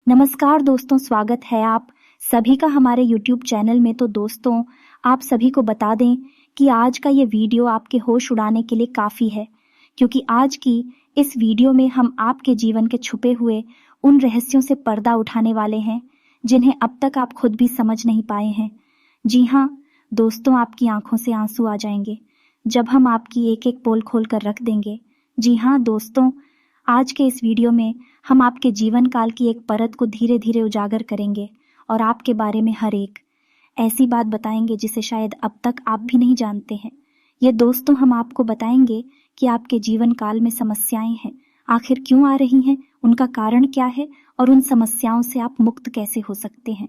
नमस्कार दोस्तों, स्वागत है आप सभी का हमारे YouTube चैनल में। तो दोस्तों, आप सभी को बता दें कि आज का ये वीडियो आपके होश उड़ाने के लिए काफ़ी है, क्योंकि आज की इस वीडियो में हम आपके जीवन के छुपे हुए उन रहस्यों से पर्दा उठाने वाले हैं जिन्हें अब तक आप खुद भी समझ नहीं पाए हैं। जी हाँ दोस्तों, आपकी आंखों से आंसू आ जाएंगे जब हम आपकी एक एक पोल खोल कर रख देंगे। जी हाँ दोस्तों, आज के इस वीडियो में हम आपके जीवन काल की एक परत को धीरे धीरे उजागर करेंगे और आपके बारे में हर एक ऐसी बात बताएंगे जिसे शायद अब तक आप भी नहीं जानते हैं। ये दोस्तों, हम आपको बताएंगे कि आपके जीवन काल में समस्याएं हैं, आखिर क्यों आ रही हैं, उनका कारण क्या है और उन समस्याओं से आप मुक्त कैसे हो सकते हैं।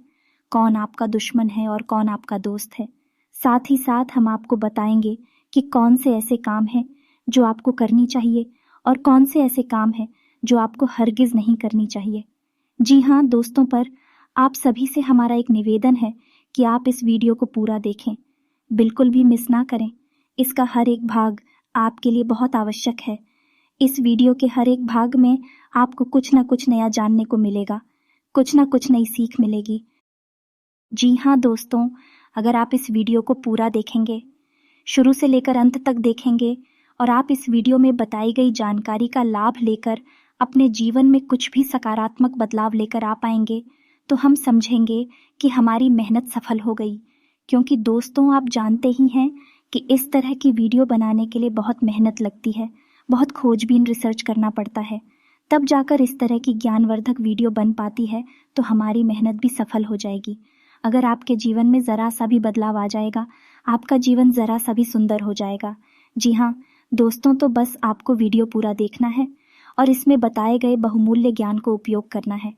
कौन आपका दुश्मन है और कौन आपका दोस्त है। साथ ही साथ हम आपको बताएंगे कि कौन से ऐसे काम हैं जो आपको करनी चाहिए और कौन से ऐसे काम हैं जो आपको हरगिज नहीं करनी चाहिए। जी हाँ दोस्तों, पर आप सभी से हमारा एक निवेदन है कि आप इस वीडियो को पूरा देखें, बिल्कुल भी मिस ना करें। इसका हर एक भाग आपके लिए बहुत आवश्यक है। इस वीडियो के हर एक भाग में आपको कुछ ना कुछ नया जानने को मिलेगा, कुछ ना कुछ नई सीख मिलेगी। जी हाँ दोस्तों, अगर आप इस वीडियो को पूरा देखेंगे, शुरू से लेकर अंत तक देखेंगे और आप इस वीडियो में बताई गई जानकारी का लाभ लेकर अपने जीवन में कुछ भी सकारात्मक बदलाव लेकर आ पाएंगे, तो हम समझेंगे कि हमारी मेहनत सफल हो गई। क्योंकि दोस्तों, आप जानते ही हैं कि इस तरह की वीडियो बनाने के लिए बहुत मेहनत लगती है, बहुत खोजबीन रिसर्च करना पड़ता है, तब जाकर इस तरह की ज्ञानवर्धक वीडियो बन पाती है। तो हमारी मेहनत भी सफल हो जाएगी। अगर आपके जीवन में ज़रा सा भी बदलाव आ जाएगा, आपका जीवन ज़रा सा भी सुंदर हो जाएगा। जी हाँ दोस्तों, तो बस आपको वीडियो पूरा देखना है और इसमें बताए गए बहुमूल्य ज्ञान को उपयोग करना है।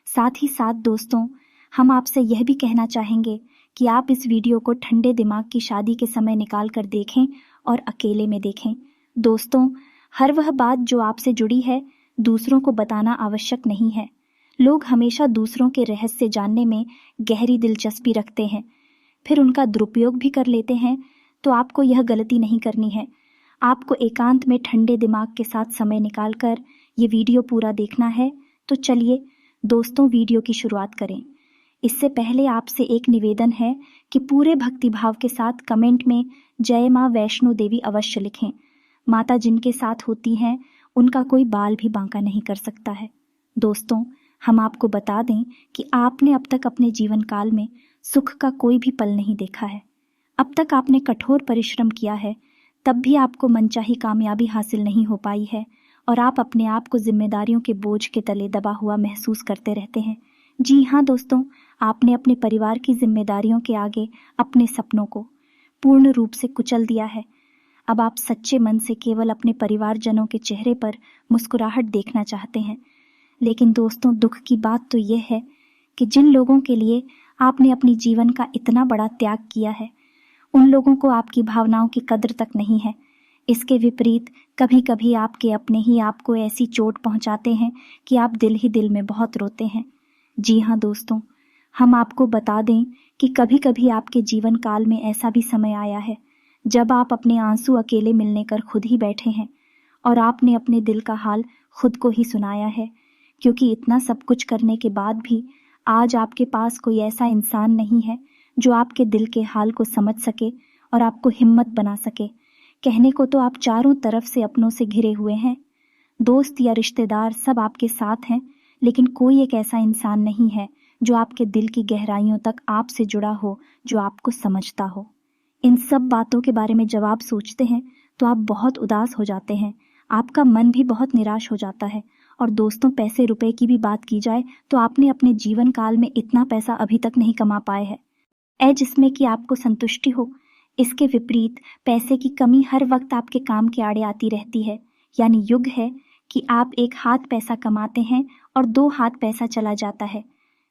साथ ही साथ दोस्तों, हम आपसे यह भी कहना चाहेंगे कि आप इस वीडियो को ठंडे दिमाग की शादी के समय निकाल कर देखें और अकेले में देखें। दोस्तों, हर वह बात जो आपसे जुड़ी है दूसरों को बताना आवश्यक नहीं है। लोग हमेशा दूसरों के रहस्य जानने में गहरी दिलचस्पी रखते हैं, फिर उनका दुरुपयोग भी कर लेते हैं। तो आपको यह गलती नहीं करनी है। आपको एकांत में ठंडे दिमाग के साथ समय निकालकर ये वीडियो पूरा देखना है। तो चलिए दोस्तों, वीडियो की शुरुआत करें। इससे पहले आपसे एक निवेदन है कि पूरे भक्तिभाव के साथ कमेंट में जय माँ वैष्णो देवी अवश्य लिखें। माता जिनके साथ होती हैं उनका कोई बाल भी बांका नहीं कर सकता है। दोस्तों, हम आपको बता दें कि आपने अब तक अपने जीवन काल में सुख का कोई भी पल नहीं देखा है। अब तक आपने कठोर परिश्रम किया है, तब भी आपको मनचाही कामयाबी हासिल नहीं हो पाई है और आप अपने आप को जिम्मेदारियों के बोझ के तले दबा हुआ महसूस करते रहते हैं। जी हाँ दोस्तों, आपने अपने परिवार की जिम्मेदारियों के आगे अपने सपनों को पूर्ण रूप से कुचल दिया है। अब आप सच्चे मन से केवल अपने परिवारजनों के चेहरे पर मुस्कुराहट देखना चाहते हैं। लेकिन दोस्तों, दुख की बात तो यह है कि जिन लोगों के लिए आपने अपनी जीवन का इतना बड़ा त्याग किया है, उन लोगों को आपकी भावनाओं की कद्र तक नहीं है। इसके विपरीत कभी कभी आपके अपने ही आपको ऐसी चोट पहुंचाते हैं कि आप दिल ही दिल में बहुत रोते हैं। जी हाँ दोस्तों, हम आपको बता दें कि कभी कभी आपके जीवन काल में ऐसा भी समय आया है जब आप अपने आंसू अकेले मिलने कर खुद ही बैठे हैं और आपने अपने दिल का हाल खुद को ही सुनाया है। क्योंकि इतना सब कुछ करने के बाद भी आज आपके पास कोई ऐसा इंसान नहीं है जो आपके दिल के हाल को समझ सके और आपको हिम्मत बना सके। कहने को तो आप चारों तरफ से अपनों से घिरे हुए हैं, दोस्त या रिश्तेदार सब आपके साथ हैं, लेकिन कोई एक ऐसा इंसान नहीं है जो आपके दिल की गहराइयों तक आपसे जुड़ा हो, जो आपको समझता हो। इन सब बातों के बारे में जब आप सोचते हैं तो आप बहुत उदास हो जाते हैं, आपका मन भी बहुत निराश हो जाता है। और दोस्तों, पैसे रुपए की भी बात की जाए तो आपने अपने जीवन काल में इतना पैसा अभी तक नहीं कमा पाए हैं जिसमें कि आपको संतुष्टि हो। इसके विपरीत पैसे की कमी हर वक्त आपके काम के आड़े आती रहती है। यानी युग है कि आप एक हाथ पैसा कमाते हैं और दो हाथ पैसा चला जाता है।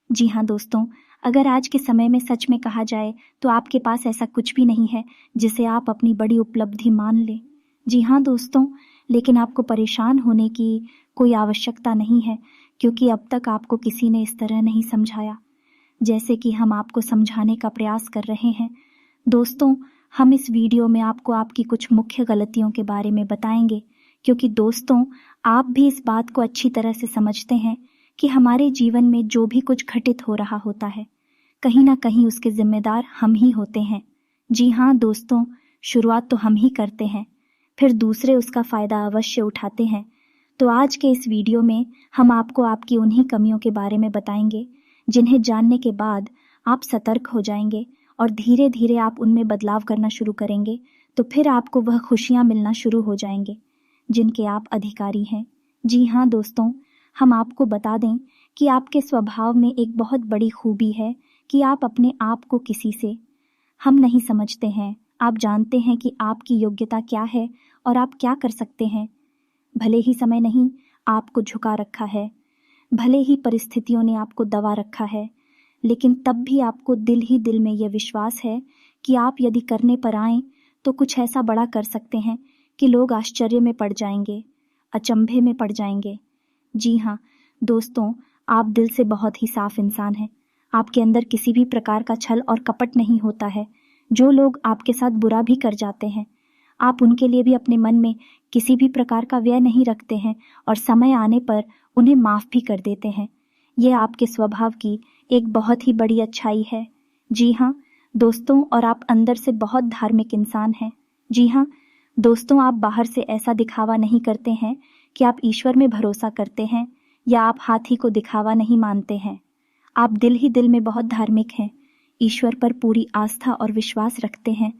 जी हाँ दोस्तों, अगर आज के समय में सच में कहा जाए तो आपके पास ऐसा कुछ भी नहीं है जिसे आप अपनी बड़ी उपलब्धि मान लें। जी हाँ दोस्तों, लेकिन आपको परेशान होने की कोई आवश्यकता नहीं है, क्योंकि अब तक आपको किसी ने इस तरह नहीं समझाया जैसे कि हम आपको समझाने का प्रयास कर रहे हैं। दोस्तों, हम इस वीडियो में आपको आपकी कुछ मुख्य गलतियों के बारे में बताएंगे, क्योंकि दोस्तों, आप भी इस बात को अच्छी तरह से समझते हैं कि हमारे जीवन में जो भी कुछ घटित हो रहा होता है, कहीं ना कहीं उसके जिम्मेदार हम ही होते हैं। जी हाँ दोस्तों, शुरुआत तो हम ही करते हैं, फिर दूसरे उसका फ़ायदा अवश्य उठाते हैं। तो आज के इस वीडियो में हम आपको आपकी उन्हीं कमियों के बारे में बताएंगे जिन्हें जानने के बाद आप सतर्क हो जाएंगे और धीरे धीरे आप उनमें बदलाव करना शुरू करेंगे, तो फिर आपको वह खुशियाँ मिलना शुरू हो जाएंगे जिनके आप अधिकारी हैं। जी हाँ दोस्तों, हम आपको बता दें कि आपके स्वभाव में एक बहुत बड़ी खूबी है कि आप अपने आप को किसी से हम नहीं समझते हैं। आप जानते हैं कि आपकी योग्यता क्या है और आप क्या कर सकते हैं। भले ही समय नहीं आपको झुका रखा है, भले ही परिस्थितियों ने आपको दबा रखा है, लेकिन तब भी आपको दिल ही दिल में यह विश्वास है कि आप यदि करने पर आएं तो कुछ ऐसा बड़ा कर सकते हैं कि लोग आश्चर्य में पड़ जाएंगे, अचंभे में पड़ जाएंगे। जी हाँ दोस्तों, आप दिल से बहुत ही साफ इंसान हैं। आपके अंदर किसी भी प्रकार का छल और कपट नहीं होता है। जो लोग आपके साथ बुरा भी कर जाते हैं, आप उनके लिए भी अपने मन में किसी भी प्रकार का व्यय नहीं रखते हैं और समय आने पर उन्हें माफ़ भी कर देते हैं। यह आपके स्वभाव की एक बहुत ही बड़ी अच्छाई है। जी हाँ दोस्तों, और आप अंदर से बहुत धार्मिक इंसान हैं। जी हाँ दोस्तों, आप बाहर से ऐसा दिखावा नहीं करते हैं कि आप ईश्वर में भरोसा करते हैं, या आप हाथी को दिखावा नहीं मानते हैं। आप दिल ही दिल में बहुत धार्मिक हैं, ईश्वर पर पूरी आस्था और विश्वास रखते हैं,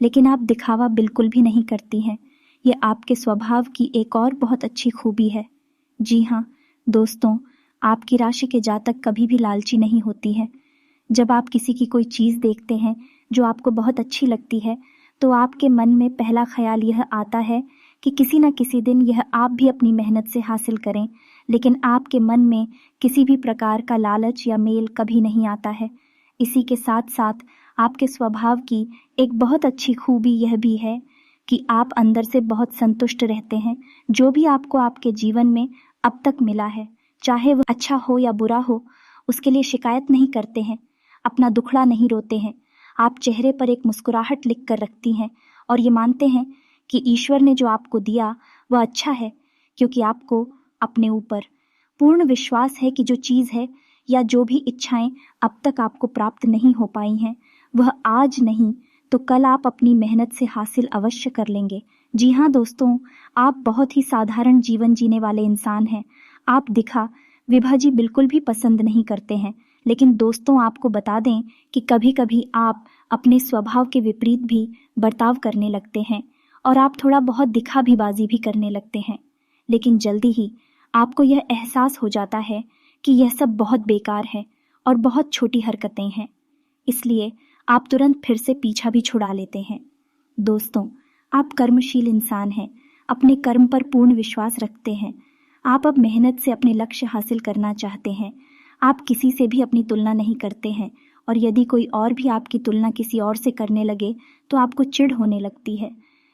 लेकिन आप दिखावा बिल्कुल भी नहीं करती हैं। ये आपके स्वभाव की एक और बहुत अच्छी खूबी है। जी हाँ दोस्तों, आपकी राशि के जातक कभी भी लालची नहीं होती है। जब आप किसी की कोई चीज़ देखते हैं जो आपको बहुत अच्छी लगती है, तो आपके मन में पहला ख्याल यह आता है कि किसी न किसी दिन यह आप भी अपनी मेहनत से हासिल करें, लेकिन आपके मन में किसी भी प्रकार का लालच या मेल कभी नहीं आता है। इसी के साथ साथ आपके स्वभाव की एक बहुत अच्छी खूबी यह भी है कि आप अंदर से बहुत संतुष्ट रहते हैं। जो भी आपको आपके जीवन में अब तक मिला है, चाहे वह अच्छा हो या बुरा हो, उसके लिए शिकायत नहीं करते हैं, अपना दुखड़ा नहीं रोते हैं। आप चेहरे पर एक मुस्कुराहट लिख कर रखती हैं और ये मानते हैं कि ईश्वर ने जो आपको दिया वह अच्छा है, क्योंकि आपको अपने ऊपर पूर्ण विश्वास है कि जो चीज़ है या जो भी इच्छाएं अब तक आपको प्राप्त नहीं हो पाई हैं, वह आज नहीं तो कल आप अपनी मेहनत से हासिल अवश्य कर लेंगे। जी हाँ दोस्तों, आप बहुत ही साधारण जीवन जीने वाले इंसान हैं। आप दिखा विभाजी बिल्कुल भी पसंद नहीं करते हैं, लेकिन दोस्तों आपको बता दें कि कभी कभी आप अपने स्वभाव के विपरीत भी बर्ताव करने लगते हैं और आप थोड़ा बहुत दिखा भी बाजी भी करने लगते हैं, लेकिन जल्दी ही आपको यह एहसास हो जाता है कि यह सब बहुत बेकार है और बहुत छोटी हरकतें हैं, इसलिए आप तुरंत फिर से पीछा भी छुड़ा लेते हैं। दोस्तों, आप कर्मशील इंसान हैं, अपने कर्म पर पूर्ण विश्वास रखते हैं। आप अब मेहनत से अपने लक्ष्य हासिल करना चाहते हैं। आप किसी से भी अपनी तुलना नहीं करते हैं, और यदि कोई और भी आपकी तुलना किसी और से करने लगे तो आपको चिढ़ होने लगती है।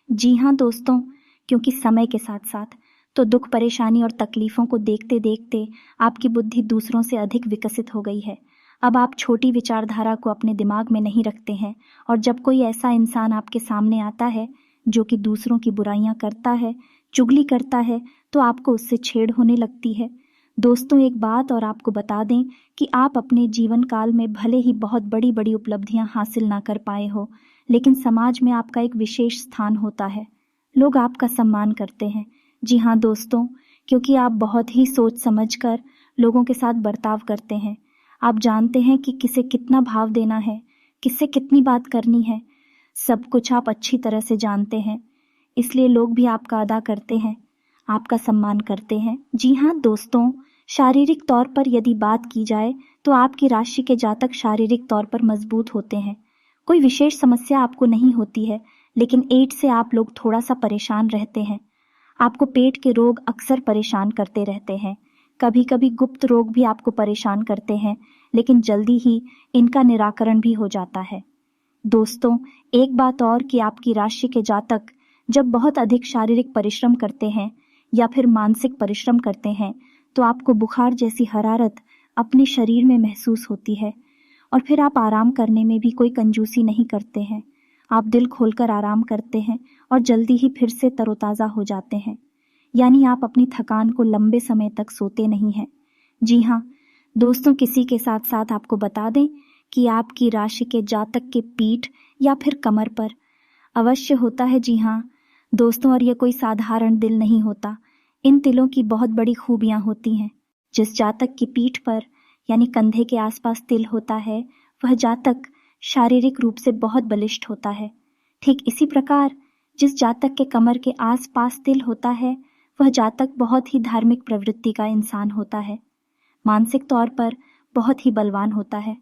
जी हाँ दोस्तों, क्योंकि समय के साथ साथ तो दुख, परेशानी और तकलीफ़ों को देखते देखते आपकी बुद्धि दूसरों से अधिक विकसित हो गई है। अब आप छोटी विचारधारा को अपने दिमाग में नहीं रखते हैं, और जब कोई ऐसा इंसान आपके सामने आता है जो कि दूसरों की बुराइयां करता है, चुगली करता है, तो आपको उससे छेड़ होने लगती है। दोस्तों, एक बात और आपको बता दें कि आप अपने जीवन काल में भले ही बहुत बड़ी बड़ी उपलब्धियां हासिल ना कर पाए हो, लेकिन समाज में आपका एक विशेष स्थान होता है। लोग आपका सम्मान करते हैं। जी हाँ दोस्तों, क्योंकि आप बहुत ही सोच समझकर लोगों के साथ बर्ताव करते हैं। आप जानते हैं कि किसे कितना भाव देना है, किससे कितनी बात करनी है, सब कुछ आप अच्छी तरह से जानते हैं। इसलिए लोग भी आपका अदा करते हैं, आपका सम्मान करते हैं। जी हाँ दोस्तों, शारीरिक तौर पर यदि बात की जाए तो आपकी राशि के जातक शारीरिक तौर पर मजबूत होते हैं। कोई विशेष समस्या आपको नहीं होती है, लेकिन एड्स से आप लोग थोड़ा सा परेशान रहते हैं। आपको पेट के रोग अक्सर परेशान करते रहते हैं। कभी कभी गुप्त रोग भी आपको परेशान करते हैं, लेकिन जल्दी ही इनका निराकरण भी हो जाता है। दोस्तों, एक बात और कि आपकी राशि के जातक जब बहुत अधिक शारीरिक परिश्रम करते हैं या फिर मानसिक परिश्रम करते हैं, तो आपको बुखार जैसी हरारत अपने शरीर में महसूस होती है, और फिर आप आराम करने में भी कोई कंजूसी नहीं करते हैं। आप दिल खोलकर आराम करते हैं और जल्दी ही फिर से तरोताज़ा हो जाते हैं। यानी आप अपनी थकान को लंबे समय तक सोते नहीं हैं। जी हाँ दोस्तों, किसी के साथ साथ आपको बता दें कि आपकी राशि के जातक के पीठ या फिर कमर पर अवश्य होता है। जी हाँ दोस्तों, और यह कोई साधारण दिल नहीं होता। इन तिलों की बहुत बड़ी खूबियां होती हैं। जिस जातक की पीठ पर यानी कंधे के आसपास तिल होता है, वह जातक शारीरिक रूप से बहुत बलिष्ठ होता है। ठीक इसी प्रकार जिस जातक के कमर के आसपास तिल होता है, वह जातक बहुत ही धार्मिक प्रवृत्ति का इंसान होता है, मानसिक तौर पर बहुत ही बलवान होता है।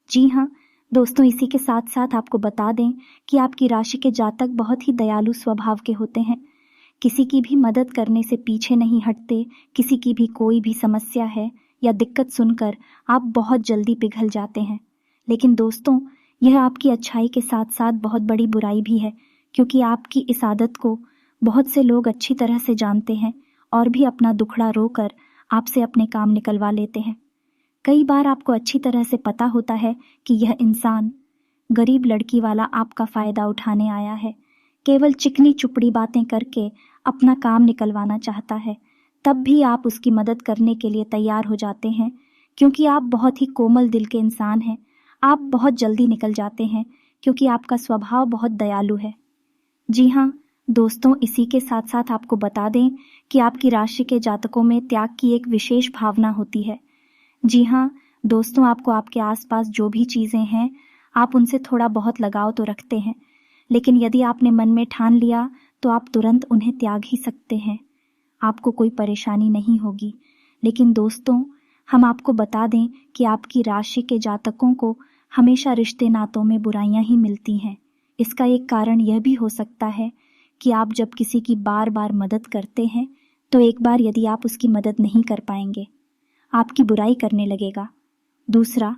जी हाँ दोस्तों, इसी के साथ साथ आपको बता दें कि आपकी राशि के जातक बहुत ही दयालु स्वभाव के होते हैं। किसी की भी मदद करने से पीछे नहीं हटते। किसी की भी कोई भी समस्या है या दिक्कत सुनकर आप बहुत जल्दी पिघल जाते हैं। लेकिन दोस्तों, यह आपकी अच्छाई के साथ साथ बहुत बड़ी बुराई भी है, क्योंकि आपकी इस आदत को बहुत से लोग अच्छी तरह से जानते हैं और भी अपना दुखड़ा रोकर आपसे अपने काम निकलवा लेते हैं। कई बार आपको अच्छी तरह से पता होता है कि यह इंसान गरीब लड़की वाला आपका फायदा उठाने आया है, केवल चिकनी चुपड़ी बातें करके अपना काम निकलवाना चाहता है। तब भी आप उसकी मदद करने के लिए तैयार हो जाते हैं, क्योंकि आप बहुत ही कोमल दिल के इंसान हैं। आप बहुत जल्दी निकल जाते हैं क्योंकि आपका स्वभाव बहुत दयालु है। जी हाँ दोस्तों, इसी के साथ साथ आपको बता दें कि आपकी राशि के जातकों में त्याग की एक विशेष भावना होती है। जी हाँ दोस्तों, आपको आपके आसपास जो भी चीज़ें हैं, आप उनसे थोड़ा बहुत लगाव तो रखते हैं, लेकिन यदि आपने मन में ठान लिया तो आप तुरंत उन्हें त्याग ही सकते हैं। आपको कोई परेशानी नहीं होगी। लेकिन दोस्तों, हम आपको बता दें कि आपकी राशि के जातकों को हमेशा रिश्ते नातों में बुराइयां ही मिलती हैं। इसका एक कारण यह भी हो सकता है कि आप जब किसी की बार बार मदद करते हैं, तो एक बार यदि आप उसकी मदद नहीं कर पाएंगे, आपकी बुराई करने लगेगा। दूसरा,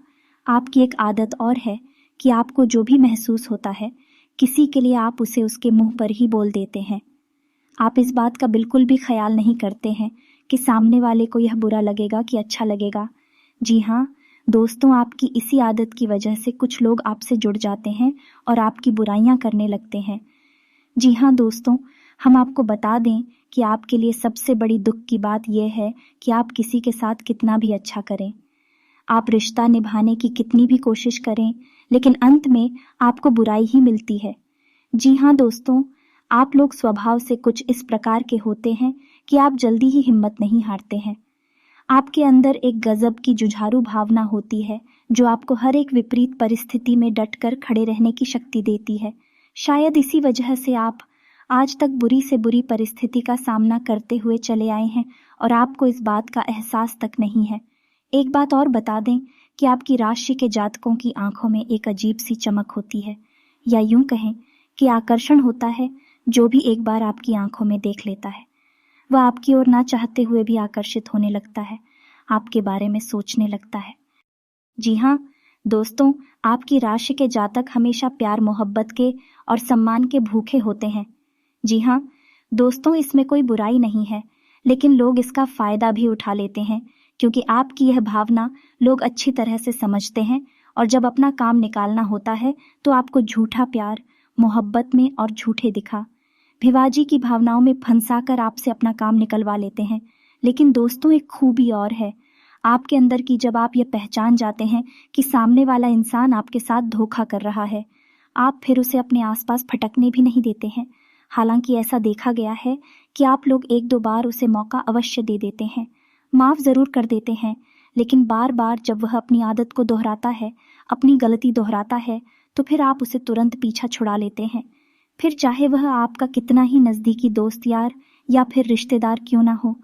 आपकी एक आदत और है कि आपको जो भी महसूस होता है, किसी के लिए आप उसे उसके मुंह पर ही बोल देते हैं। आप इस बात का बिल्कुल भी ख्याल नहीं करते हैं कि सामने वाले को यह बुरा लगेगा कि अच्छा लगेगा। जी हाँ दोस्तों, आपकी इसी आदत की वजह से कुछ लोग आपसे जुड़ जाते हैं और आपकी बुराइयां करने लगते हैं। जी हाँ दोस्तों, हम आपको बता दें कि आपके लिए सबसे बड़ी दुख की बात यह है कि आप किसी के साथ कितना भी अच्छा करें, आप रिश्ता निभाने की कितनी भी कोशिश करें, लेकिन अंत में आपको बुराई ही मिलती है। जी हाँ दोस्तों, आप लोग स्वभाव से कुछ इस प्रकार के होते हैं कि आप जल्दी ही हिम्मत नहीं हारते हैं। आपके अंदर एक गजब की जुझारू भावना होती है, जो आपको हर एक विपरीत परिस्थिति में डटकर खड़े रहने की शक्ति देती है। शायद इसी वजह से आप आज तक बुरी से बुरी परिस्थिति का सामना करते हुए चले आए हैं और आपको इस बात का एहसास तक नहीं है। एक बात और बता दें कि आपकी राशि के जातकों की आंखों में एक अजीब सी चमक होती है, या यूं कहें कि आकर्षण होता है। जो भी एक बार आपकी आंखों में देख लेता है, वह आपकी ओर ना चाहते हुए भी आकर्षित होने लगता है, आपके बारे में सोचने लगता है। जी हाँ दोस्तों, आपकी राशि के जातक हमेशा प्यार मोहब्बत के और सम्मान के भूखे होते हैं। जी हाँ दोस्तों, इसमें कोई बुराई नहीं है, लेकिन लोग इसका फायदा भी उठा लेते हैं, क्योंकि आपकी यह भावना लोग अच्छी तरह से समझते हैं, और जब अपना काम निकालना होता है तो आपको झूठा प्यार मोहब्बत में और झूठे दिखा भिवाजी की भावनाओं में फंसाकर आपसे अपना काम निकलवा लेते हैं। लेकिन दोस्तों, एक खूबी और है आपके अंदर की। जब आप ये पहचान जाते हैं कि सामने वाला इंसान आपके साथ धोखा कर रहा है, आप फिर उसे अपने आसपास फटकने भी नहीं देते हैं। हालांकि ऐसा देखा गया है कि आप लोग एक दो बार उसे मौका अवश्य दे देते हैं, माफ जरूर कर देते हैं, लेकिन बार बार जब वह अपनी आदत को दोहराता है, अपनी गलती दोहराता है, तो फिर आप उसे तुरंत पीछा छुड़ा लेते हैं। फिर चाहे वह आपका कितना ही नज़दीकी दोस्त यार या फिर रिश्तेदार क्यों ना हो।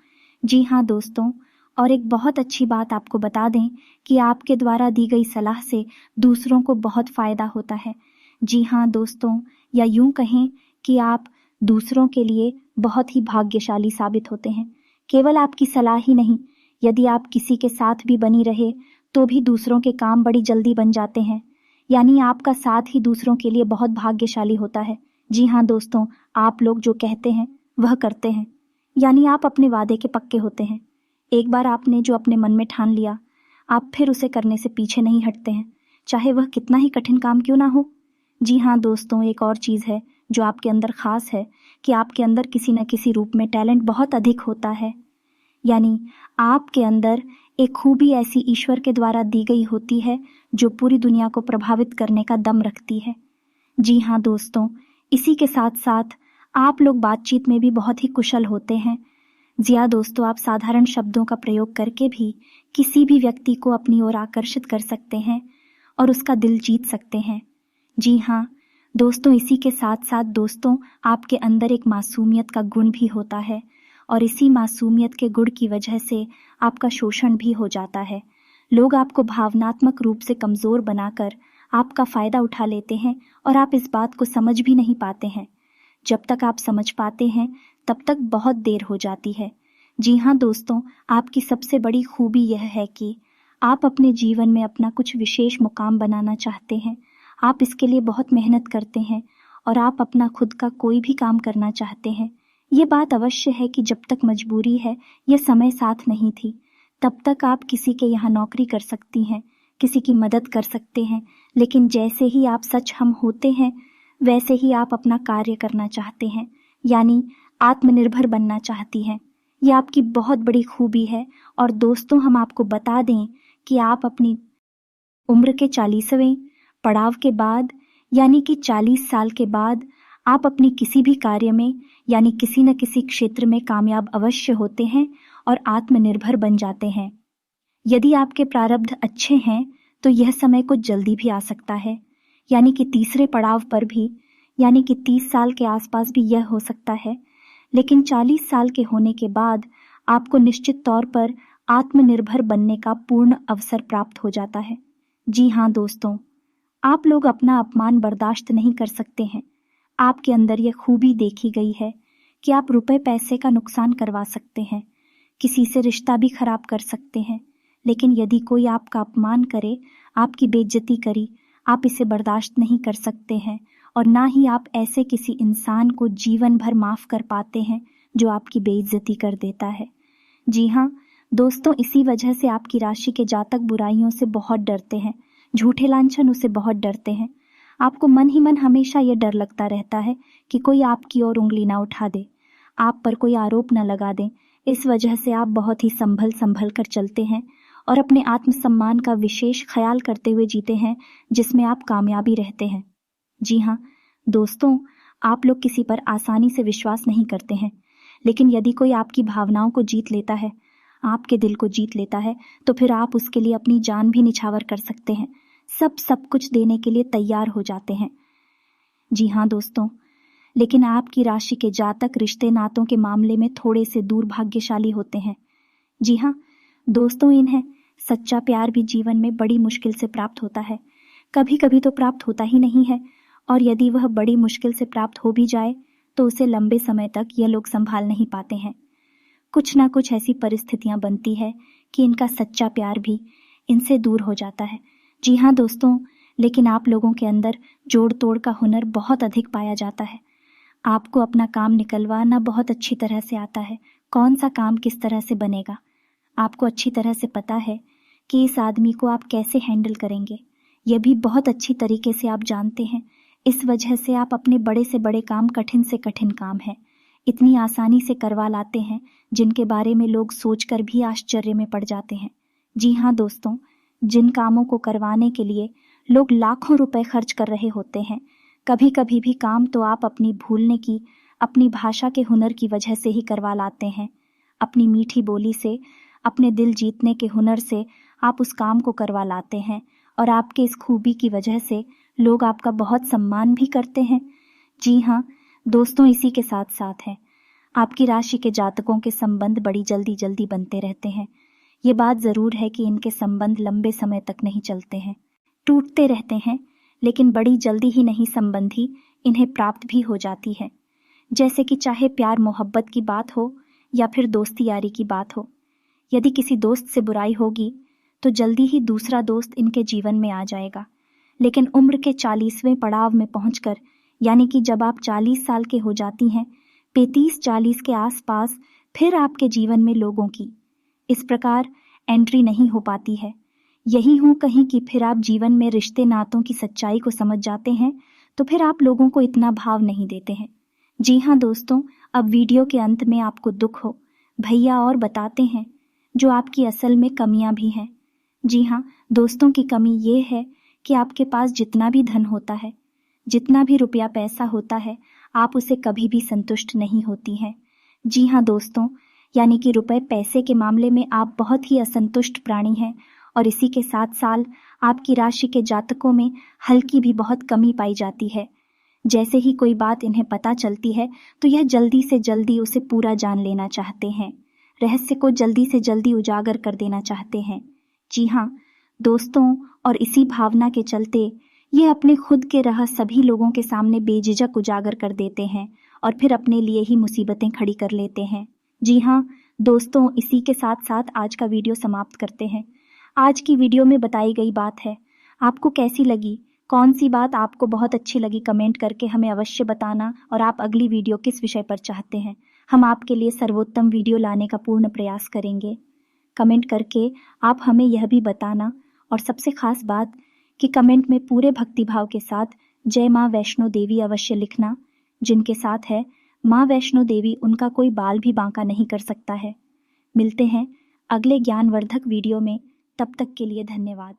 जी हाँ दोस्तों, और एक बहुत अच्छी बात आपको बता दें कि आपके द्वारा दी गई सलाह से दूसरों को बहुत फ़ायदा होता है। जी हाँ दोस्तों, या यूं कहें कि आप दूसरों के लिए बहुत ही भाग्यशाली साबित होते हैं। केवल आपकी सलाह ही नहीं, यदि आप किसी के साथ भी बनी रहे तो भी दूसरों के काम बड़ी जल्दी बन जाते हैं। यानी आपका साथ ही दूसरों के लिए बहुत भाग्यशाली होता है। जी हाँ दोस्तों, आप लोग जो कहते हैं वह करते हैं, यानी आप अपने वादे के पक्के होते हैं। एक बार आपने जो अपने मन में ठान लिया, आप फिर उसे करने से पीछे नहीं हटते हैं, चाहे वह कितना ही कठिन काम क्यों ना हो। जी हाँ दोस्तों, एक और चीज़ है जो आपके अंदर खास है कि आपके अंदर किसी न किसी रूप में टैलेंट बहुत अधिक होता है। यानी आपके अंदर एक खूबी ऐसी ईश्वर के द्वारा दी गई होती है जो पूरी दुनिया को प्रभावित करने का दम रखती है। जी हाँ दोस्तों, इसी के साथ साथ आप लोग बातचीत में भी बहुत ही कुशल होते हैं। जिया दोस्तों, आप साधारण शब्दों का प्रयोग करके भी किसी भी व्यक्ति को अपनी ओर आकर्षित कर सकते हैं और उसका दिल जीत सकते हैं। जी हाँ दोस्तों, इसी के साथ साथ दोस्तों, आपके अंदर एक मासूमियत का गुण भी होता है और इसी मासूमियत के गुण की वजह से आपका शोषण भी हो जाता है। लोग आपको भावनात्मक रूप से कमज़ोर बनाकर आपका फ़ायदा उठा लेते हैं और आप इस बात को समझ भी नहीं पाते हैं। जब तक आप समझ पाते हैं तब तक बहुत देर हो जाती है। जी हाँ दोस्तों, आपकी सबसे बड़ी खूबी यह है कि आप अपने जीवन में अपना कुछ विशेष मुकाम बनाना चाहते हैं। आप इसके लिए बहुत मेहनत करते हैं और आप अपना खुद का कोई भी काम करना चाहते हैं। ये बात अवश्य है कि जब तक मजबूरी है या समय साथ नहीं थी, तब तक आप किसी के यहाँ नौकरी कर सकती हैं, किसी की मदद कर सकते हैं, लेकिन जैसे ही आप सच हम होते हैं वैसे ही आप अपना कार्य करना चाहते हैं, यानी आत्मनिर्भर बनना चाहती हैं। ये आपकी बहुत बड़ी खूबी है। और दोस्तों, हम आपको बता दें कि आप अपनी उम्र के 40वें पड़ाव के बाद, यानी कि 40 साल के बाद, आप अपनी किसी भी कार्य में यानी किसी न किसी क्षेत्र में कामयाब अवश्य होते हैं और आत्मनिर्भर बन जाते हैं। यदि आपके प्रारब्ध अच्छे हैं तो यह समय कुछ जल्दी भी आ सकता है, यानी कि तीसरे पड़ाव पर भी, यानी कि 30 साल के आसपास भी यह हो सकता है। लेकिन 40 साल के होने के बाद आपको निश्चित तौर पर आत्मनिर्भर बनने का पूर्ण अवसर प्राप्त हो जाता है। जी हाँ दोस्तों, आप लोग अपना अपमान बर्दाश्त नहीं कर सकते हैं। आपके अंदर यह खूबी देखी गई है कि आप रुपए पैसे का नुकसान करवा सकते हैं, किसी से रिश्ता भी खराब कर सकते हैं, लेकिन यदि कोई आपका अपमान करे, आपकी बेइज्जती करी, आप इसे बर्दाश्त नहीं कर सकते हैं और ना ही आप ऐसे किसी इंसान को जीवन भर माफ कर पाते हैं जो आपकी बेइज्जती कर देता है। जी हाँ दोस्तों, इसी वजह से आपकी राशि के जातक बुराइयों से बहुत डरते हैं, झूठे लांछनों से बहुत डरते हैं। आपको मन ही मन हमेशा ये डर लगता रहता है कि कोई आपकी ओर उंगली ना उठा दे, आप पर कोई आरोप न लगा दे। इस वजह से आप बहुत ही संभल संभल कर चलते हैं और अपने आत्मसम्मान का विशेष ख्याल करते हुए जीते हैं, जिसमें आप कामयाबी रहते हैं। जी हाँ दोस्तों, आप लोग किसी पर आसानी से विश्वास नहीं करते हैं, लेकिन यदि कोई आपकी भावनाओं को जीत लेता है, आपके दिल को जीत लेता है, तो फिर आप उसके लिए अपनी जान भी निछावर कर सकते हैं, सब कुछ देने के लिए तैयार हो जाते हैं। जी हाँ दोस्तों, लेकिन आपकी राशि के जातक रिश्ते नातों के मामले में थोड़े से दुर्भाग्यशाली होते हैं। जी हाँ दोस्तों, इन्हें सच्चा प्यार भी जीवन में बड़ी मुश्किल से प्राप्त होता है, कभी कभी तो प्राप्त होता ही नहीं है, और यदि वह बड़ी मुश्किल से प्राप्त हो भी जाए तो उसे लंबे समय तक यह लोग संभाल नहीं पाते हैं। कुछ ना कुछ ऐसी परिस्थितियां बनती है कि इनका सच्चा प्यार भी इनसे दूर हो जाता है। जी हाँ दोस्तों, लेकिन आप लोगों के अंदर जोड़ तोड़ का हुनर बहुत अधिक पाया जाता है। आपको अपना काम निकलवाना बहुत अच्छी तरह से आता है, कौन सा काम किस तरह से बनेगा। आपको अच्छी तरह से पता है कि इस आदमी को आप कैसे हैंडल करेंगे, यह भी बहुत अच्छी तरीके से आप जानते हैं। इस वजह से आप अपने बड़े से बड़े काम, कठिन से कठिन काम है, इतनी आसानी से करवा लाते हैं जिनके बारे में लोग सोचकर भी आश्चर्य में पड़ जाते हैं। जी हाँ दोस्तों, जिन कामों को करवाने के लिए लोग लाखों रुपए खर्च कर रहे होते हैं, कभी कभी भी काम तो आप अपनी भूलने की, अपनी भाषा के हुनर की वजह से ही करवा लाते हैं। अपनी मीठी बोली से, अपने दिल जीतने के हुनर से आप उस काम को करवा लाते हैं और आपके इस खूबी की वजह से लोग आपका बहुत सम्मान भी करते हैं। जी हाँ दोस्तों, इसी के साथ साथ है आपकी राशि के जातकों के संबंध बड़ी जल्दी जल्दी बनते रहते हैं। ये बात ज़रूर है कि इनके संबंध लंबे समय तक नहीं चलते हैं, टूटते रहते हैं, लेकिन बड़ी जल्दी ही नहीं संबंधी इन्हें प्राप्त भी हो जाती है। जैसे कि चाहे प्यार मोहब्बत की बात हो या फिर दोस्ती यारी की बात हो, यदि किसी दोस्त से बुराई होगी तो जल्दी ही दूसरा दोस्त इनके जीवन में आ जाएगा। लेकिन उम्र के 40वें पड़ाव में पहुंचकर, यानी कि जब आप 40 साल के हो जाती हैं, 35-40 के आसपास, फिर आपके जीवन में लोगों की इस प्रकार एंट्री नहीं हो पाती है। यही हूँ कहीं कि फिर आप जीवन में रिश्ते नातों की सच्चाई को समझ जाते हैं, तो फिर आप लोगों को इतना भाव नहीं देते हैं। जी हाँ दोस्तों, अब वीडियो के अंत में आपको दुख हो, भैया और बताते हैं जो आपकी असल में कमियां भी हैं। जी हाँ दोस्तों, की कमी ये है कि आपके पास जितना भी धन होता है, जितना भी रुपया पैसा होता है, आप उसे कभी भी संतुष्ट नहीं होती हैं। जी हाँ दोस्तों, यानी कि रुपए पैसे के मामले में आप बहुत ही असंतुष्ट प्राणी हैं और इसी के साथ साथ आपकी राशि के जातकों में हल्की भी बहुत कमी पाई जाती है। जैसे ही कोई बात इन्हें पता चलती है तो यह जल्दी से जल्दी उसे पूरा जान लेना चाहते हैं, रहस्य को जल्दी से जल्दी उजागर कर देना चाहते हैं। जी हाँ दोस्तों, और इसी भावना के चलते ये अपने खुद के रहस्य सभी लोगों के सामने बेझिझक उजागर कर देते हैं और फिर अपने लिए ही मुसीबतें खड़ी कर लेते हैं। जी हाँ दोस्तों, इसी के साथ साथ आज का वीडियो समाप्त करते हैं। आज की वीडियो में बताई गई बात है, आपको कैसी लगी? कौन सी बात आपको बहुत अच्छी लगी? कमेंट करके हमें अवश्य बताना। और आप अगली वीडियो किस विषय पर चाहते हैं, हम आपके लिए सर्वोत्तम वीडियो लाने का पूर्ण प्रयास करेंगे। कमेंट करके आप हमें यह भी बताना, और सबसे खास बात कि कमेंट में पूरे भक्तिभाव के साथ जय माँ वैष्णो देवी अवश्य लिखना। जिनके साथ है माँ वैष्णो देवी, उनका कोई बाल भी बांका नहीं कर सकता है। मिलते हैं अगले ज्ञानवर्धक वीडियो में, तब तक के लिए धन्यवाद।